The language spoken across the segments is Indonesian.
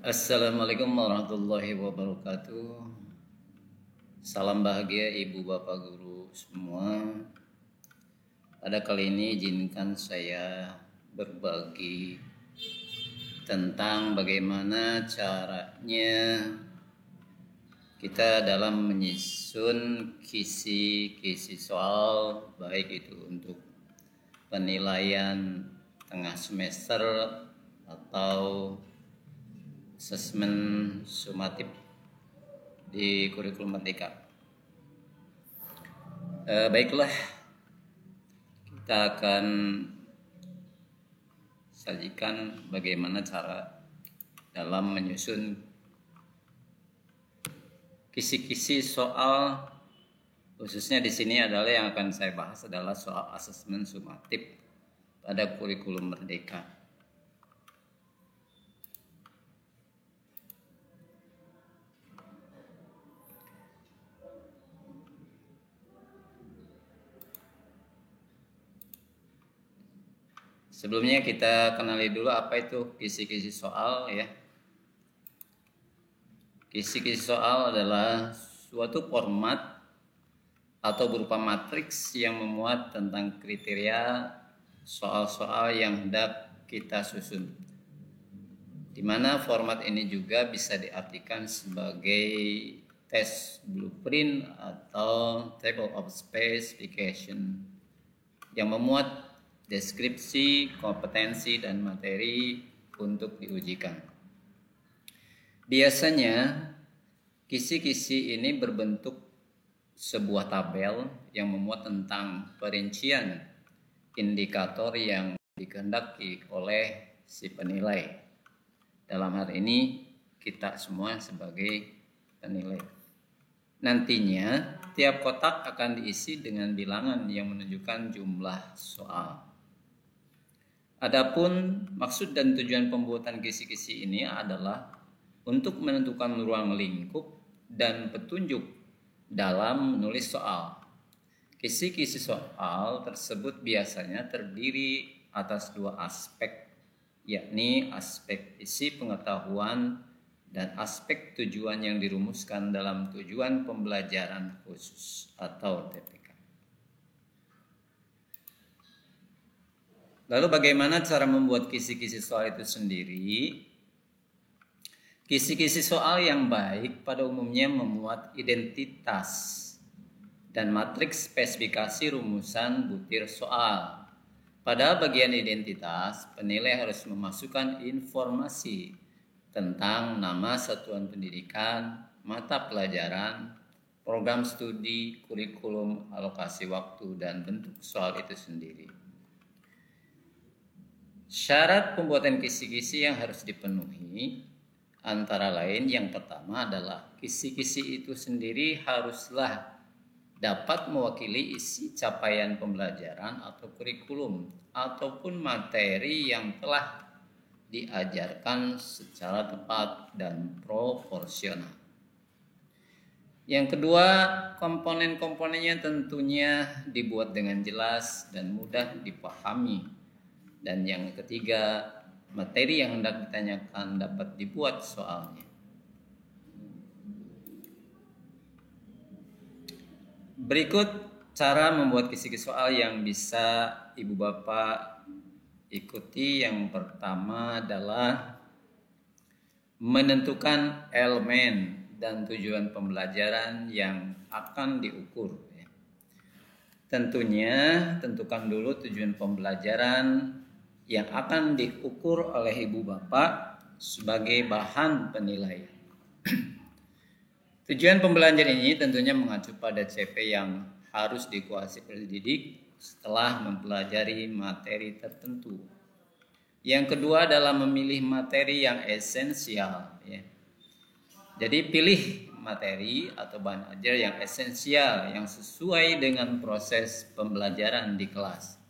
Assalamualaikum warahmatullahi wabarakatuh. Salam bahagia ibu bapak guru semua. Pada kali ini izinkan saya berbagi tentang bagaimana caranya kita dalam menyusun kisi-kisi soal, baik itu untuk penilaian tengah semester atau asesmen sumatif di kurikulum Merdeka. Baiklah, kita akan sajikan bagaimana cara dalam menyusun kisi-kisi soal, khususnya di sini adalah yang akan saya bahas adalah soal asesmen sumatif pada kurikulum Merdeka. Sebelumnya kita kenali dulu apa itu kisi-kisi soal ya. Kisi-kisi soal adalah suatu format atau berupa matriks yang memuat tentang kriteria soal-soal yang hendak kita susun. Di mana format ini juga bisa diartikan sebagai test blueprint atau table of specification yang memuat deskripsi, kompetensi, dan materi untuk diujikan. Biasanya, kisi-kisi ini berbentuk sebuah tabel yang memuat tentang perincian indikator yang dikehendaki oleh si penilai. Dalam hal ini, kita semua sebagai penilai. Nantinya, tiap kotak akan diisi dengan bilangan yang menunjukkan jumlah soal. Adapun maksud dan tujuan pembuatan kisi-kisi ini adalah untuk menentukan ruang lingkup dan petunjuk dalam menulis soal. Kisi-kisi soal tersebut biasanya terdiri atas dua aspek, yakni aspek isi pengetahuan dan aspek tujuan yang dirumuskan dalam tujuan pembelajaran khusus atau TPK. Lalu bagaimana cara membuat kisi-kisi soal itu sendiri? Kisi-kisi soal yang baik pada umumnya memuat identitas dan matriks spesifikasi rumusan butir soal. Pada bagian identitas, penilai harus memasukkan informasi tentang nama satuan pendidikan, mata pelajaran, program studi, kurikulum, alokasi waktu, dan bentuk soal itu sendiri. Syarat pembuatan kisi-kisi yang harus dipenuhi antara lain yang pertama adalah kisi-kisi itu sendiri haruslah dapat mewakili isi capaian pembelajaran atau kurikulum ataupun materi yang telah diajarkan secara tepat dan proporsional. Yang kedua, komponen-komponennya tentunya dibuat dengan jelas dan mudah dipahami. Dan yang ketiga, materi yang hendak ditanyakan dapat dibuat soalnya. Berikut cara membuat kisi-kisi soal yang bisa ibu bapak ikuti. Yang pertama adalah menentukan elemen dan tujuan pembelajaran yang akan diukur. Tentunya tentukan dulu tujuan pembelajaran yang akan diukur oleh ibu bapak sebagai bahan penilaian. Tujuan pembelajaran ini tentunya mengacu pada CP yang harus dikuasai pendidik setelah mempelajari materi tertentu. Yang kedua adalah memilih materi yang esensial. Jadi pilih materi atau bahan ajar yang esensial yang sesuai dengan proses pembelajaran di kelas.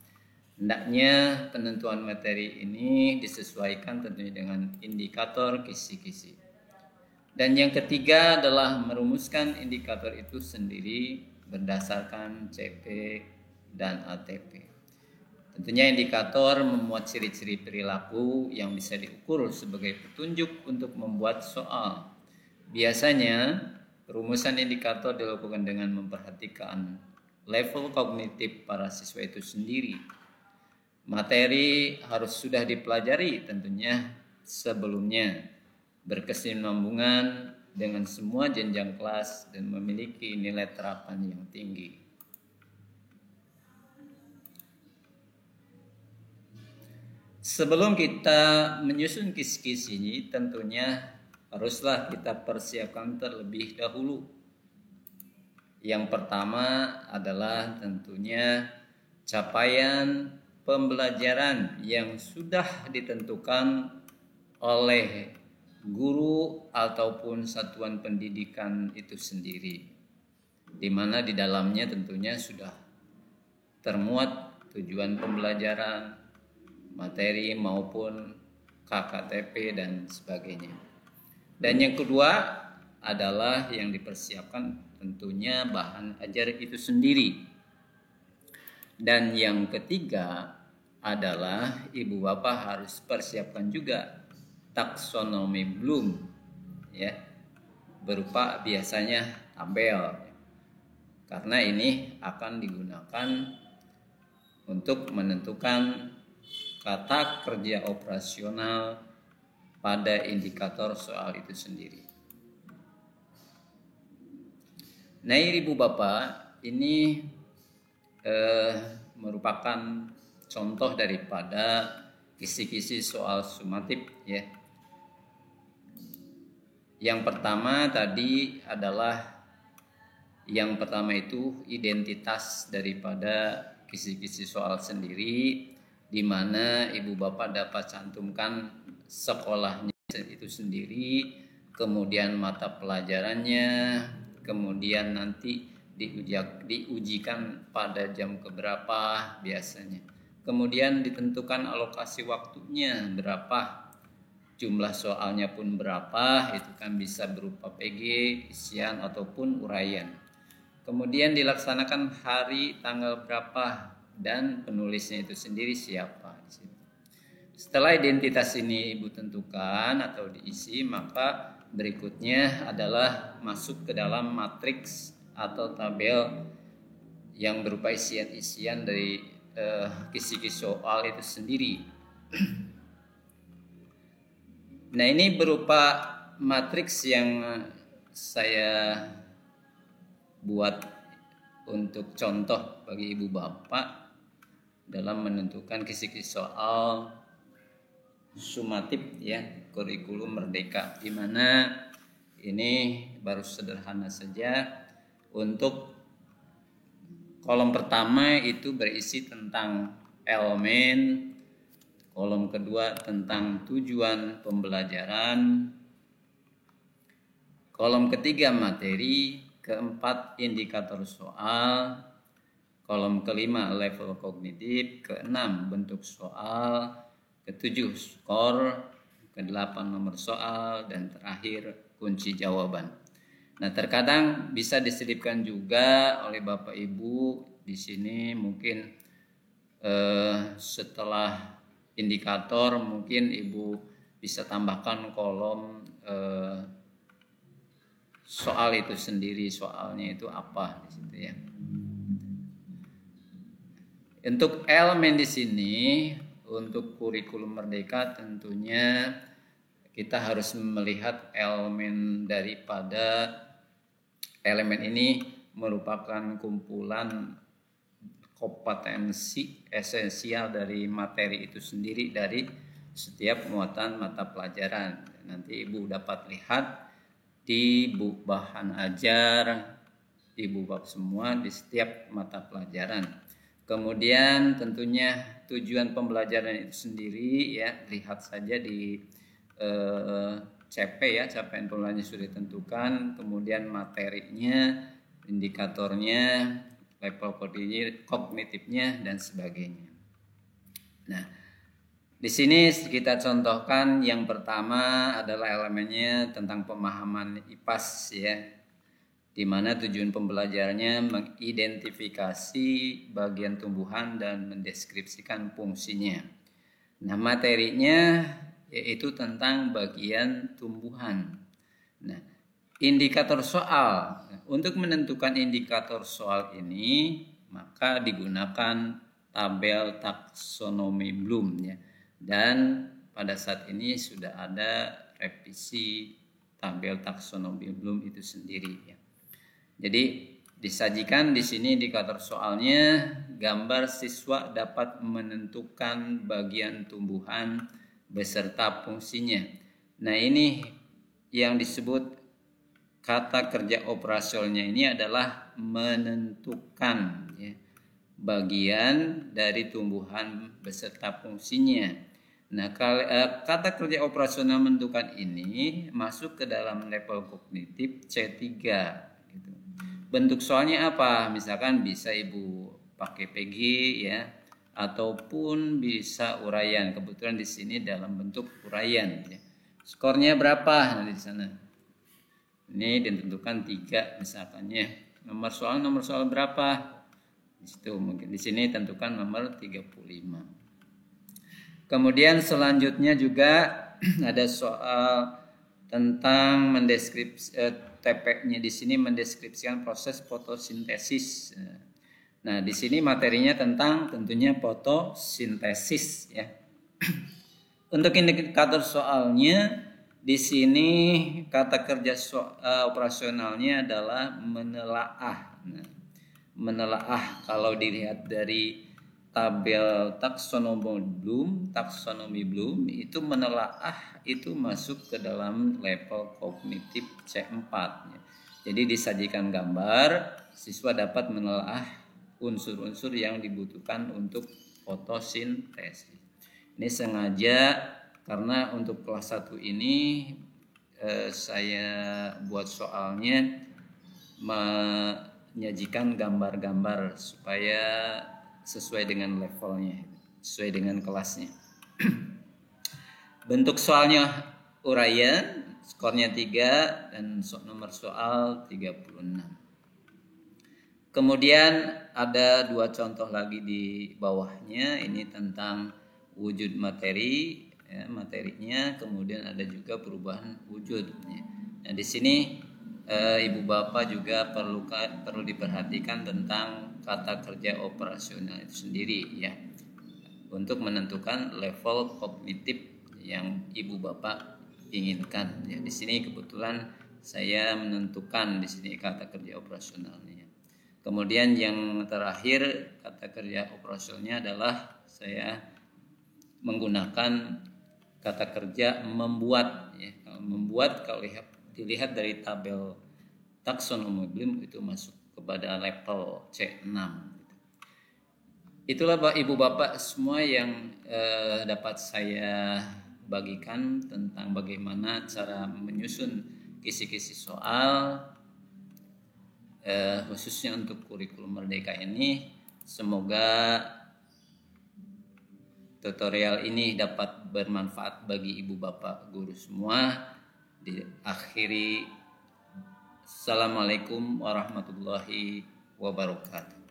Hendaknya penentuan materi ini disesuaikan tentunya dengan indikator kisi-kisi. Dan yang ketiga adalah merumuskan indikator itu sendiri berdasarkan CP dan ATP. Tentunya indikator memuat ciri-ciri perilaku yang bisa diukur sebagai petunjuk untuk membuat soal. Biasanya, perumusan indikator dilakukan dengan memperhatikan level kognitif para siswa itu sendiri. Materi harus sudah dipelajari tentunya sebelumnya, berkesinambungan dengan semua jenjang kelas dan memiliki nilai terapan yang tinggi. Sebelum kita menyusun kis-kis ini, tentunya haruslah kita persiapkan terlebih dahulu. Yang pertama adalah tentunya capaian pembelajaran yang sudah ditentukan oleh guru ataupun satuan pendidikan itu sendiri, di mana di dalamnya tentunya sudah termuat tujuan pembelajaran, materi maupun KKTP dan sebagainya. Dan yang kedua adalah yang dipersiapkan tentunya bahan ajar itu sendiri. Dan yang ketiga adalah ibu bapak harus persiapkan juga taksonomi Bloom, ya, berupa biasanya tabel, karena ini akan digunakan untuk menentukan kata kerja operasional pada indikator soal itu sendiri. Nah, ibu bapak, ini merupakan contoh daripada kisi-kisi soal sumatif, ya. Yang pertama tadi adalah itu identitas daripada kisi-kisi soal sendiri, di mana ibu bapak dapat cantumkan sekolahnya itu sendiri, kemudian mata pelajarannya, kemudian nanti diujikan pada jam keberapa biasanya. Kemudian ditentukan alokasi waktunya berapa, jumlah soalnya pun berapa, itu kan bisa berupa PG, isian ataupun uraian. Kemudian dilaksanakan hari tanggal berapa dan penulisnya itu sendiri siapa. Setelah identitas ini ibu tentukan atau diisi, maka berikutnya adalah masuk ke dalam matriks atau tabel yang berupa isian-isian dari kisi-kisi soal itu sendiri. Nah, ini berupa matriks yang saya buat untuk contoh bagi ibu bapak dalam menentukan kisi-kisi soal sumatif, ya, kurikulum merdeka, di mana ini baru sederhana saja. Untuk kolom pertama itu berisi tentang elemen, kolom kedua tentang tujuan pembelajaran, kolom ketiga materi, keempat indikator soal, kolom kelima level kognitif, keenam bentuk soal, ketujuh skor, kedelapan nomor soal, dan terakhir kunci jawaban. Nah, terkadang bisa diselipkan juga oleh Bapak Ibu di sini, mungkin setelah indikator mungkin Ibu bisa tambahkan kolom soal itu sendiri, soalnya itu apa di situ, ya. Untuk elemen di sini, untuk kurikulum merdeka tentunya kita harus melihat elemen daripada elemen ini merupakan kumpulan kompetensi esensial dari materi itu sendiri dari setiap muatan mata pelajaran. Nanti Ibu dapat lihat di bahan ajar Ibu bab semua di setiap mata pelajaran. Kemudian tentunya tujuan pembelajaran itu sendiri, ya, lihat saja di CP, ya, capaian pembelajaran sudah ditentukan, kemudian materinya, indikatornya, level kognitifnya dan sebagainya. Nah, di sini kita contohkan yang pertama adalah elemennya tentang pemahaman IPAS, ya. di mana tujuan pembelajarannya mengidentifikasi bagian tumbuhan dan mendeskripsikan fungsinya. Nah, materinya yaitu tentang bagian tumbuhan. Nah, indikator soal. Untuk menentukan indikator soal ini, maka digunakan tabel taksonomi Bloom ya. Dan pada saat ini sudah ada revisi tabel taksonomi Bloom itu sendiri ya. Jadi disajikan di sini indikator soalnya, gambar siswa dapat menentukan bagian tumbuhan beserta fungsinya. Nah, ini yang disebut kata kerja operasionalnya ini adalah menentukan ya, bagian dari tumbuhan beserta fungsinya. Nah, kata kerja operasional menentukan ini masuk ke dalam level kognitif C3 gitu. Bentuk soalnya apa? Misalkan bisa Ibu pakai PG ya, ataupun bisa uraian. Kebetulan di sini dalam bentuk uraian ya. Skornya berapa di sana? Ini ditentukan 3 misalkannya. Nomor soal berapa? Di situ mungkin di sini tentukan nomor 35. Kemudian selanjutnya juga ada soal tentang TP-nya di sini mendeskripsikan proses fotosintesis. Nah, di sini materinya tentang tentunya fotosintesis ya. Untuk indikator soalnya di sini kata kerja operasionalnya adalah menelaah. Nah, menelaah kalau dilihat dari tabel taksonomi Bloom itu menelaah itu masuk ke dalam level kognitif C4 ya. Jadi disajikan gambar, siswa dapat menelaah unsur-unsur yang dibutuhkan untuk fotosintesis. Ini sengaja karena untuk kelas 1 ini saya buat soalnya menyajikan gambar-gambar supaya sesuai dengan levelnya, sesuai dengan kelasnya. Bentuk soalnya uraian, skornya 3 dan nomor soal 36. Kemudian ada 2 contoh lagi di bawahnya, ini tentang wujud materi, ya, materinya, kemudian ada juga perubahan wujud. Ya. Nah, di sini Ibu Bapak juga perlu diperhatikan tentang kata kerja operasional itu sendiri ya, untuk menentukan level kognitif yang Ibu Bapak inginkan. Ya, di sini kebetulan saya menentukan di sini kata kerja operasionalnya. Kemudian yang terakhir kata kerja operasionalnya adalah saya menggunakan kata kerja membuat ya. Membuat kalau dilihat dari tabel taksonomi Bloom itu masuk kepada level C6. Itulah Ibu Bapak semua yang dapat saya bagikan tentang bagaimana cara menyusun kisi-kisi soal khususnya untuk kurikulum Merdeka ini. Semoga tutorial ini dapat bermanfaat bagi Ibu Bapak guru semua. Diakhiri, Assalamualaikum warahmatullahi wabarakatuh.